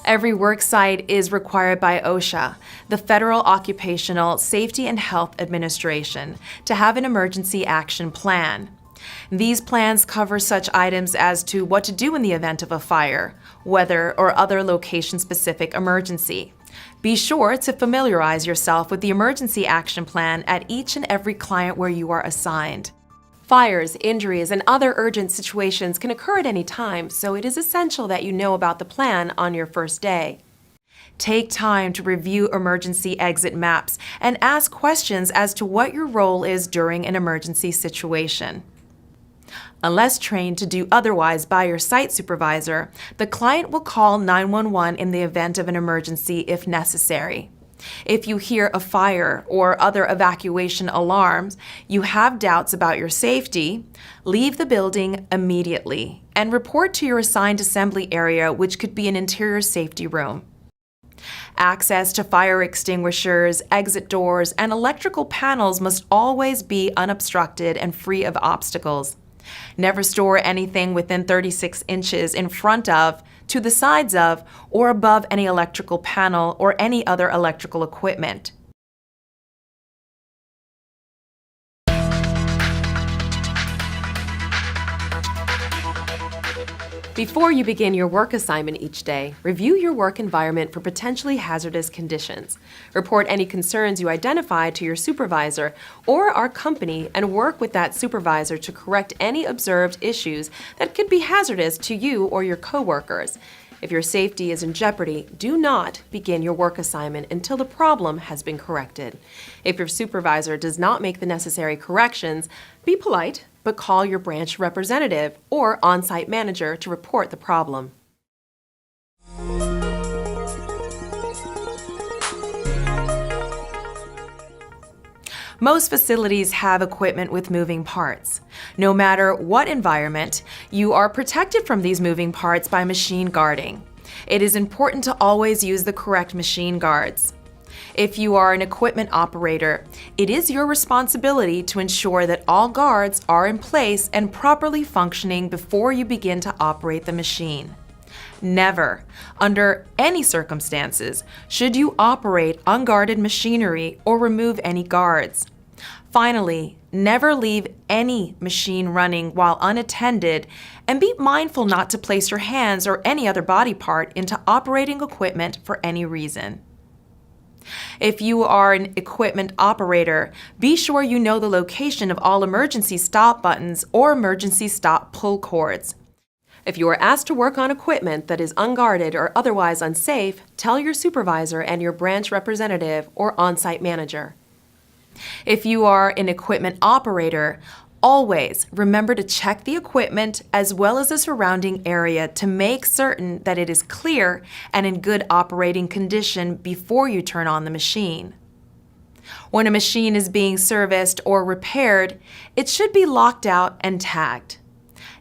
Every work site is required by OSHA, the Federal Occupational Safety and Health Administration, to have an emergency action plan. These plans cover such items as to what to do in the event of a fire, weather, or other location-specific emergency. Be sure to familiarize yourself with the emergency action plan at each and every client where you are assigned. Fires, injuries, and other urgent situations can occur at any time, so it is essential that you know about the plan on your first day. Take time to review emergency exit maps and ask questions as to what your role is during an emergency situation. Unless trained to do otherwise by your site supervisor, the client will call 911 in the event of an emergency if necessary. If you hear a fire or other evacuation alarms, you have doubts about your safety, leave the building immediately and report to your assigned assembly area, which could be an interior safety room. Access to fire extinguishers, exit doors, and electrical panels must always be unobstructed and free of obstacles. Never store anything within 36 inches in front of, to the sides of, or above any electrical panel or any other electrical equipment. Before you begin your work assignment each day, review your work environment for potentially hazardous conditions. Report any concerns you identify to your supervisor or our company and work with that supervisor to correct any observed issues that could be hazardous to you or your coworkers. If your safety is in jeopardy, do not begin your work assignment until the problem has been corrected. If your supervisor does not make the necessary corrections, be polite, but call your branch representative or on-site manager to report the problem. Most facilities have equipment with moving parts. No matter what environment, you are protected from these moving parts by machine guarding. It is important to always use the correct machine guards. If you are an equipment operator, it is your responsibility to ensure that all guards are in place and properly functioning before you begin to operate the machine. Never, under any circumstances, should you operate unguarded machinery or remove any guards. Finally, never leave any machine running while unattended, and be mindful not to place your hands or any other body part into operating equipment for any reason. If you are an equipment operator, be sure you know the location of all emergency stop buttons or emergency stop pull cords. If you are asked to work on equipment that is unguarded or otherwise unsafe, tell your supervisor and your branch representative or on-site manager. If you are an equipment operator, always remember to check the equipment as well as the surrounding area to make certain that it is clear and in good operating condition before you turn on the machine. When a machine is being serviced or repaired, it should be locked out and tagged.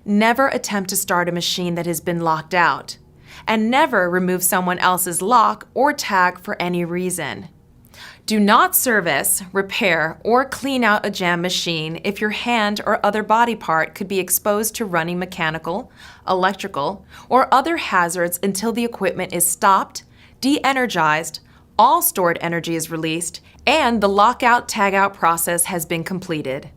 Never attempt to start a machine that has been locked out, and never remove someone else's lock or tag for any reason. Do not service, repair, or clean out a jammed machine if your hand or other body part could be exposed to running mechanical, electrical, or other hazards until the equipment is stopped, de-energized, all stored energy is released, and the lockout-tagout process has been completed.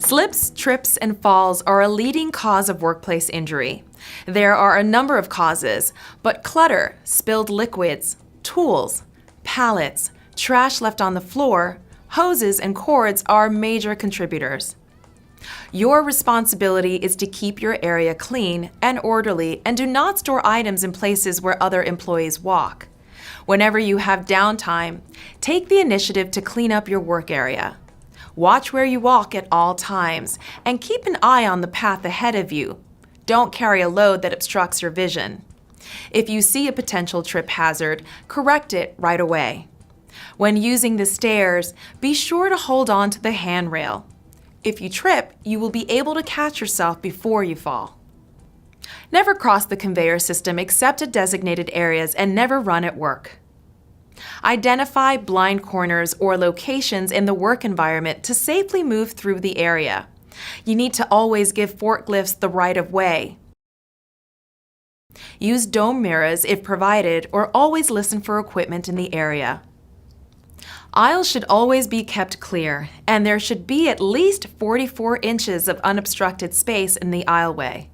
Slips, trips, and falls are a leading cause of workplace injury. There are a number of causes, but clutter, spilled liquids, tools, pallets, trash left on the floor, hoses, and cords are major contributors. Your responsibility is to keep your area clean and orderly and do not store items in places where other employees walk. Whenever you have downtime, take the initiative to clean up your work area. Watch where you walk at all times and keep an eye on the path ahead of you. Don't carry a load that obstructs your vision. If you see a potential trip hazard, correct it right away. When using the stairs, be sure to hold on to the handrail. If you trip, you will be able to catch yourself before you fall. Never cross the conveyor system except at designated areas and never run at work. Identify blind corners or locations in the work environment to safely move through the area. You need to always give forklifts the right of way. Use dome mirrors if provided, or always listen for equipment in the area. Aisles should always be kept clear, and there should be at least 44 inches of unobstructed space in the aisleway.